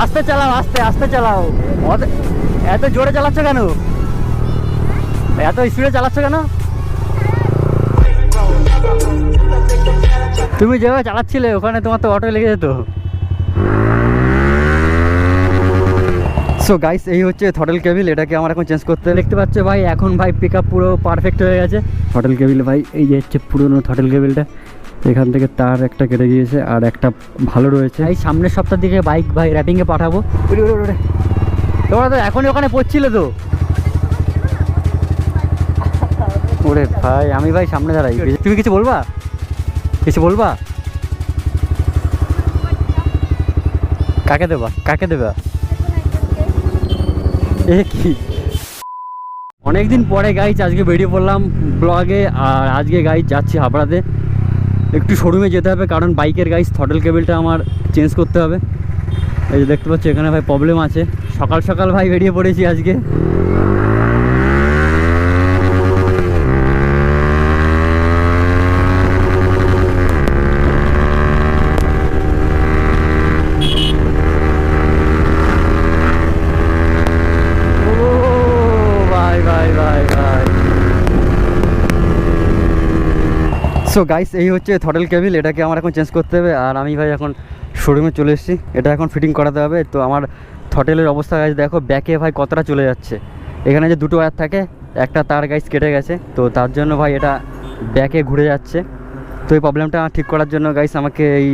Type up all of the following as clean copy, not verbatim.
আস্তে চালাও, আস্তে আস্তে চালাও। এত জোরে চালাচ্ছ কেন? এত স্পিডে চালাচ্ছ কেন? তুমি যেভাবে চালাচ্ছিলে ওখানে তোমার তো অটো লেগে যেত। সো গাইস, এই হচ্ছে থ্রটল কেবিল। এটাকে আমার এখন চেঞ্জ করতে দেখতে পাচ্ছ ভাই। এখন ভাই পিক আপ পুরো পারফেক্ট হয়ে গেছে। থ্রটল কেবিল ভাই, এই যে হচ্ছে পুরোনো থ্রটল কেবিলটা। এখান থেকে তার একটা কেটে গিয়েছে আর একটা ভালো রয়েছে। এই সামনের সপ্তাহ দিকে বাইক ভাই র্যাপিংয়ে পাঠাবো। তোমরা তো এখনই ওখানে পড়ছিলে তো। ওরে ভাই, আমি ভাই সামনে দাঁড়াই। তুমি কিছু বলবা? কিছু বলবা? কাকে দেবা? কাকে দেবা? এ কি অনেকদিন পরে গাইজ আজকে বেরিয়ে পড়লাম ব্লগে। আর আজকে গাইজ যাচ্ছি হাবড়াতে। একটু শোরুমে যেতে হবে কারণ বাইকের গাইজ থ্রটল কেবিলটা আমার চেঞ্জ করতে হবে। এই যে দেখতে পাচ্ছি এখানে ভাই প্রবলেম আছে। সকাল সকাল ভাই বেরিয়ে পড়েছি আজকে। সো গাইস, এই হচ্ছে থ্রটল কেবিল। এটাকে আমার এখন চেঞ্জ করতে হবে। আর আমি ভাই এখন শোরুমে চলে এসেছি। এটা এখন ফিটিং করাতে হবে। তো আমার থ্রটেলের অবস্থা গাইস দেখো, ব্যাকে ভাই কতটা চলে যাচ্ছে। এখানে যে দুটো ওয়্যার থাকে, একটা তার গাইস কেটে গেছে। তো তার জন্য ভাই এটা ব্যাকে ঘুরে যাচ্ছে। তো এই প্রবলেমটা ঠিক করার জন্য গাইস আমাকে এই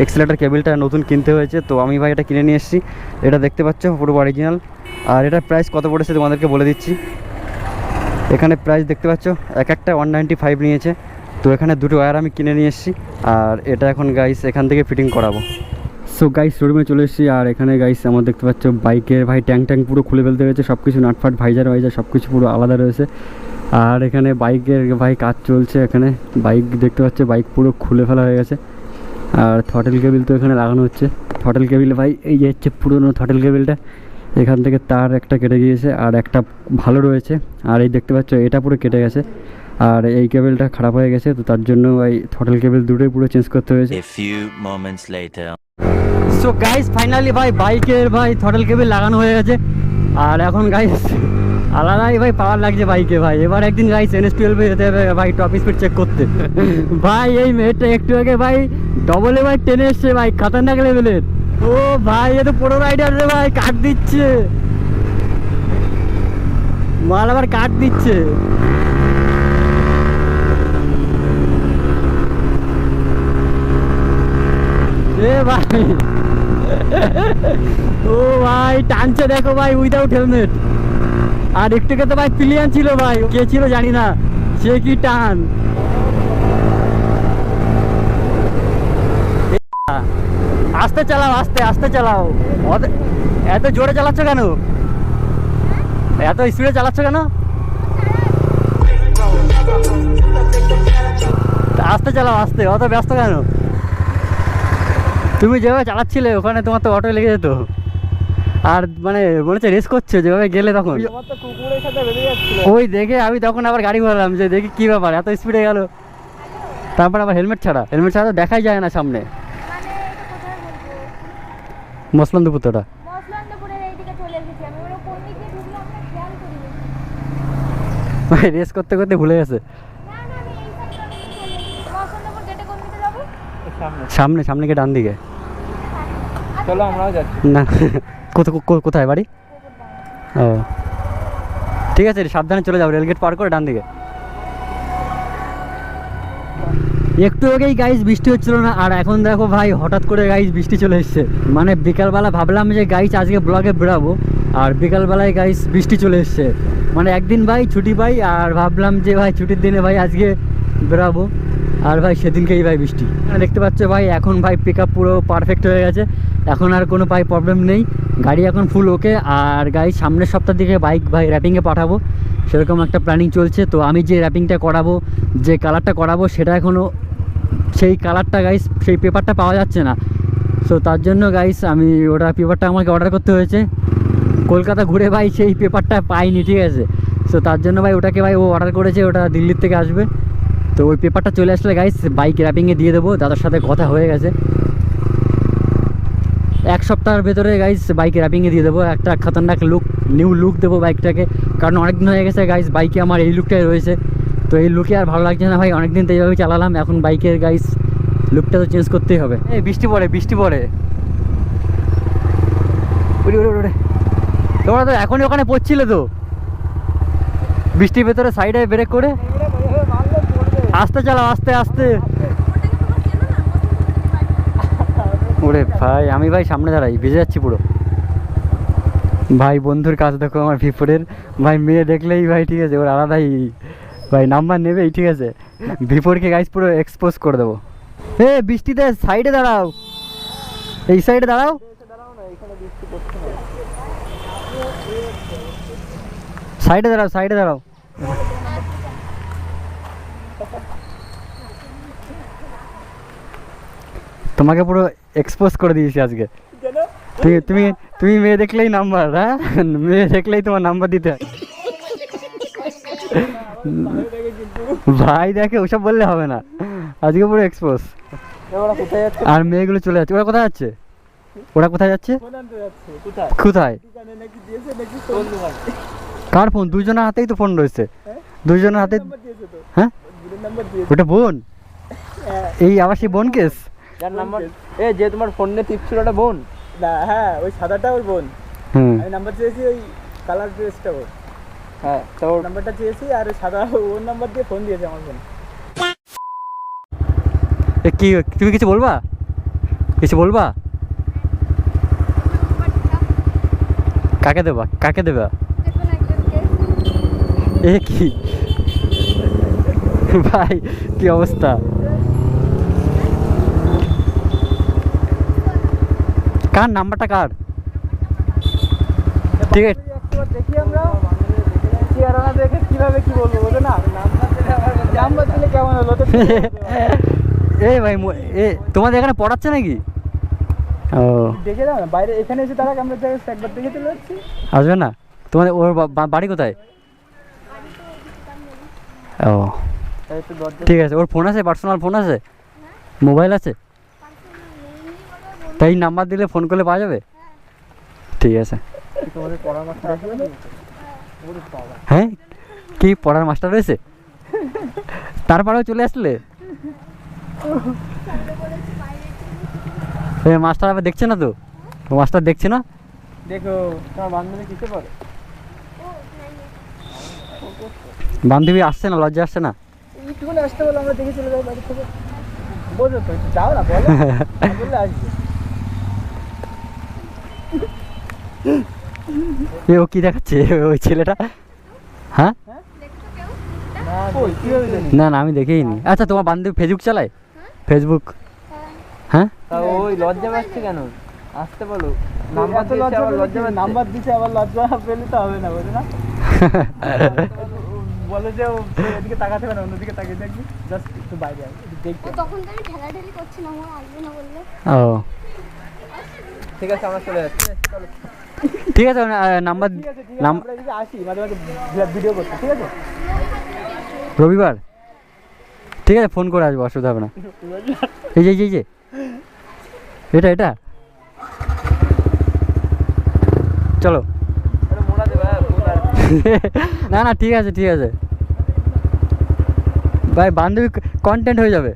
এক্সেলেটর কেবিলটা নতুন কিনতে হয়েছে। তো আমি ভাই এটা কিনে নিয়ে এসেছি। এটা দেখতে পাচ্ছ পুরো অরিজিনাল। আর এটার প্রাইস কত পড়েছে তোমাদেরকে বলে দিচ্ছি। এখানে প্রাইস দেখতে পাচ্ছ, এক একটা 195 নিয়েছে। তো এখানে দুটো ওয়্যার আমি কিনে নিয়ে এসেছি। আর এটা এখন গাইস এখান থেকে ফিটিং করাবো। সো গাইস, শোরুমে চলে এসেছি। আর এখানে গাইস আমার দেখতে পাচ্ছ বাইকের ভাই ট্যাঙ্ক পুরো খুলে ফেলতে হয়েছে। সব কিছু নাটফাট, ভাইজার সব কিছু পুরো আলাদা রয়েছে। আর এখানে বাইকের ভাই কাজ চলছে। এখানে বাইক দেখতে পাচ্ছ, বাইক পুরো খুলে ফেলা হয়ে গেছে। আর থ্রটল কেবিল তো এখানে লাগানো হচ্ছে। থ্রটল কেবিল ভাই, এই যে হচ্ছে পুরোনো থ্রটল কেবিলটা। এখান থেকে তার একটা কেটে গিয়েছে আর একটা ভালো রয়েছে। আর এই দেখতে পাচ্ছ এটা পুরো কেটে গেছে। আর এই কেবলটা খারাপ হয়ে গেছে। তো তার জন্য এই থ্রটল কেবল দুটোই পুরো চেঞ্জ করতে হয়েছে। সো গাইস, ফাইনালি ভাই বাইকের ভাই থ্রটল কেবল লাগানো হয়ে গেছে। আর এখন গাইস আলাদাই ভাই পাওয়ার লাগছে বাইকে ভাই। এবার একদিন গাইস NS12 যেতে হবে ভাই, টপ স্পিড চেক করতে। ভাই এই মেয়েটা একটু আগে ভাই ডবলে ভাই টেনে এসছে ভাই, খতরনাক লেভেলের। ও ভাই, এ তো পুরো রাইডার রে ভাই, কাট দিচ্ছে মাল, আবার কাট দিচ্ছে। এ ভাই ও ভাই টানছে দেখো ভাই, উইদাউট হেলমেট। আর একটুকে তো ভাই পিলিয়ান ছিল ভাই, কে ছিল জানি না, সে কি টান। আস্তে চালাও, আস্তে আস্তে চালাও। এত জোরে চালাচ্ছ কেন? এত স্পিডে চালাচ্ছ কেন? আস্তে চালাও, আস্তে। অত ব্যস্ত কেন? তুমি যেভাবে চালাচ্ছিলে ওখানে তোমার তো অটো লেগে যেত। আর মানে মনে হচ্ছে রেস করছে যেভাবে গেলে তখন। ওই দেখে আমি তখন আবার গাড়ি ঘোরালাম যে দেখি কি ব্যাপার, এত স্পিডে গেল। তারপর আবার হেলমেট ছাড়া তো দেখাই যায় না সামনে। মসলন্দপুরটা ভাই রেস করতে করতে ভুলে গেছে। সামনে সামনে গিয়ে ডান দিকে। চলো আমরাও যাচ্ছি। না, কোথায় বাড়ি? ও ঠিক আছে, সাবধানে চলে যাও, রেলগেট পার করে ডান দিকে। একটু আগেই গাইজ বৃষ্টি হচ্ছিল না, আর এখন দেখো ভাই হঠাৎ করে গাইজ বৃষ্টি চলে এসছে। মানে বিকালবেলা ভাবলাম যে গাইজ আজকে ব্লগে বেরাবো, আর বিকালবেলায় গাইজ বৃষ্টি চলে এসছে। মানে একদিন ভাই ছুটি পাই, আর ভাবলাম যে ভাই ছুটির দিনে ভাই আজকে বেরাবো, আর ভাই সেদিনকেই ভাই বৃষ্টি। দেখতে পাচ্ছ ভাই এখন ভাই পিক আপ পুরো পারফেক্ট হয়ে গেছে। এখন আর কোনো ভাই প্রবলেম নেই, গাড়ি এখন ফুল ওকে। আর গাইজ সামনের সপ্তাহ দিকে বাইক ভাই র্যাপিংয়ে পাঠাবো, সেরকম একটা প্ল্যানিং চলছে। তো আমি যে র্যাপিংটা করাবো, যে কালারটা করাবো, সেটা এখনও সেই কালারটা গাইস, সেই পেপারটা পাওয়া যাচ্ছে না। সো তার জন্য গাইস আমি ওটা পেপারটা আমাকে অর্ডার করতে হয়েছে। কলকাতা ঘুরে ভাই সেই পেপারটা পাইনি, ঠিক আছে। সো তার জন্য ভাই ওটাকে ভাই ও অর্ডার করেছে, ওটা দিল্লির থেকে আসবে। তো ওই পেপারটা চলে আসলে গাইস বাইক র্যাপিংয়ে দিয়ে দেবো, দাদার সাথে কথা হয়ে গেছে। এক সপ্তাহের ভেতরে গাইস বাইকে র্যাপিংয়ে দিয়ে দেবো, একটা খতরনাক নিউ লুক দেবো বাইকটাকে। কারণ অনেক দিন হয়ে গেছে গাইস বাইকে আমার এই লুকটাই রয়েছে, তো এই লুকে আর ভালো লাগছে না ভাই, অনেকদিন তো এইভাবে চালালাম, এখন বাইকের গাইস লুকটা তো চেঞ্জ করতেই হবে। এই বৃষ্টি পড়ে ওরে তোমরা তো এখনই ওখানে পড়ছিলে তো, বৃষ্টির ভেতরে সাইডে ব্রেক করে আস্তে চালাও, আস্তে। ওরে ভাই আমি ভাই সামনে দাঁড়াই, ভিজে যাচ্ছি পুরো ভাই। বন্ধুর কাজ দেখো আমার ভিপুরের ভাই, মেয়ে দেখলেই ভাই ঠিক আছে ওর আলাদাই ভাই নাম্বার নেবেই, ঠিক আছে। ভিপুরকে গাইস পুরো এক্সপোজ করে দেবো। এ বৃষ্টিতে সাইডে দাঁড়াও, এই সাইডে দাঁড়াও। সাইডে দাঁড়াও। তোমাকে পুরো এক্সপোজ করে দিয়েছি আজকে। তুমি মেয়ে দেখলেই নাম্বার, হ্যাঁ মেয়ে দেখলেই তোমার নাম্বার দিতে হয়। ভাই দেখে ওসব বললে হবে না, আজকে পুরো এক্সপোজ। আর মেয়েগুলো চলে যাচ্ছে, ওরা কোথায় যাচ্ছে? কোথায়? কার ফোন? দুজনের হাতেই তো ফোন রয়েছে, দুজনের হাতে। হ্যাঁ ওটা বোন, এই আবার সেই বোন কেস। যার নাম্বার যে তোমার ফোনে টিপছিল ওটা বোন না? হ্যাঁ ওই সাদাটা ওর বোন। আমি নাম্বার চেয়েছি ওই কালার ড্রেসটা ওর। হ্যাঁ তো ওর নাম্বারটা চেয়েছি আর ওই সাদা ওর নাম্বার দিয়ে ফোন দিয়েছে আমার বোন। কি তুমি কিছু বলবা? কাকে দেবা? এ কি ভাই, কি অবস্থা? কার নাম্বারটা কার? ঠিক আছে দেখি আমরা চেহারা দেখে কিভাবে কি বলবো, বলো না? নাম্বার দিলে কেমন হলো তো? এই ভাই তোমাদের এখানে পড়াচ্ছে নাকি? ও দেখে দাও না বাইরে, এখানে এসে তারা আমরা একবার দেখে চলে যাচ্ছি। আসবে না? তোমাদের ওর বাড়ি কোথায়? ও ঠিক আছে। ওর ফোন আছে, পার্সোনাল ফোন আছে, মোবাইল আছে? তাই নাম্বার দিলে ফোন করলে পাওয়া যাবে? ঠিক আছে। তোমাদের পড়ার মাস্টার আসবে না? হ্যাঁ কি পড়ার মাস্টার রয়েছে? তারপরেও চলে আসলে? মাস্টার আবার দেখছে না তো? মাস্টার দেখছে না? দেখো তোমার বান্ধবী কিসে পড়ে? বান্ধবী আসছে না, লজ্জা আসছে না? একটুখানি আসতে বলো, আমরা দেখে চলে যাই বাড়ি থেকে। বোঝো তো, যাও না বলো, বললে আসবে। ও কি দেখাচ্ছে ওই ছেলেটা? হ্যাঁ না আমি দেখিনি। আচ্ছা তোমার বান্ধবী ফেসবুক চালায়? ফেসবুক? হ্যাঁ তা ওই লজ্জা পাচ্ছে কেন? আসতে বলো। নাম্বার তো নাম্বার দিছে আবার লজ্জা পেলে তো হবে না, বোঝো না? বলে যে ও এদিকে তাকাতে হবে না, অন্যদিকে তাকিয়ে থাকবি, জাস্ট একটু বাইরে আসবে দেখতে। তখন তো আমি ঠেলাঠেলি করছিলাম, আমার আসবে না বললে। ও ঠিক আছে আমরা চলে যাচ্ছি। চলো ঠিক আছে। নাম্বার আমরা এদিকে আসি মাঝে মাঝে ভিডিও করতে, ঠিক আছে? রবিবার ঠিক আছে, ফোন করে আসবো, অসুবিধা হবে না। এই যে এটা চলো। মোড়া দেবে না ঠিক আছে ভাই, বান্ধবী কন্টেন্ট হয়ে যাবে।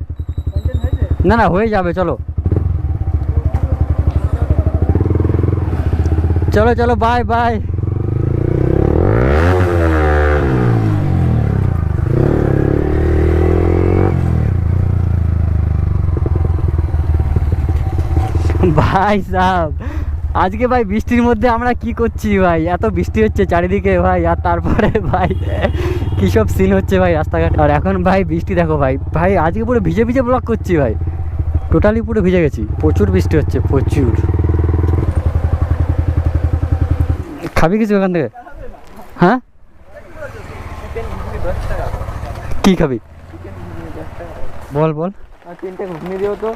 না হয়ে যাবে, চলো বাই। ভাই সাহেব আজকে ভাই বৃষ্টির মধ্যে আমরা কি করছি ভাই, এত বৃষ্টি হচ্ছে চারিদিকে ভাই, আর তারপরে ভাই কী সব সিন হচ্ছে ভাই রাস্তাঘাট। আর এখন ভাই বৃষ্টি দেখো ভাই আজকে পুরো ভিজে ব্লগ করছি ভাই, টোটালি পুরো ভিজে গেছি, প্রচুর বৃষ্টি হচ্ছে প্রচুর। খাবি কিছু এখান থেকে? হ্যাঁ কি খাবি বল? আর 3টে ঘুগনি দিও তো।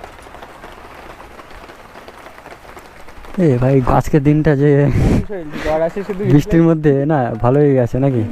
এ ভাই আজকের দিনটা যে বৃষ্টির মধ্যে না ভালোই গেছে নাকি?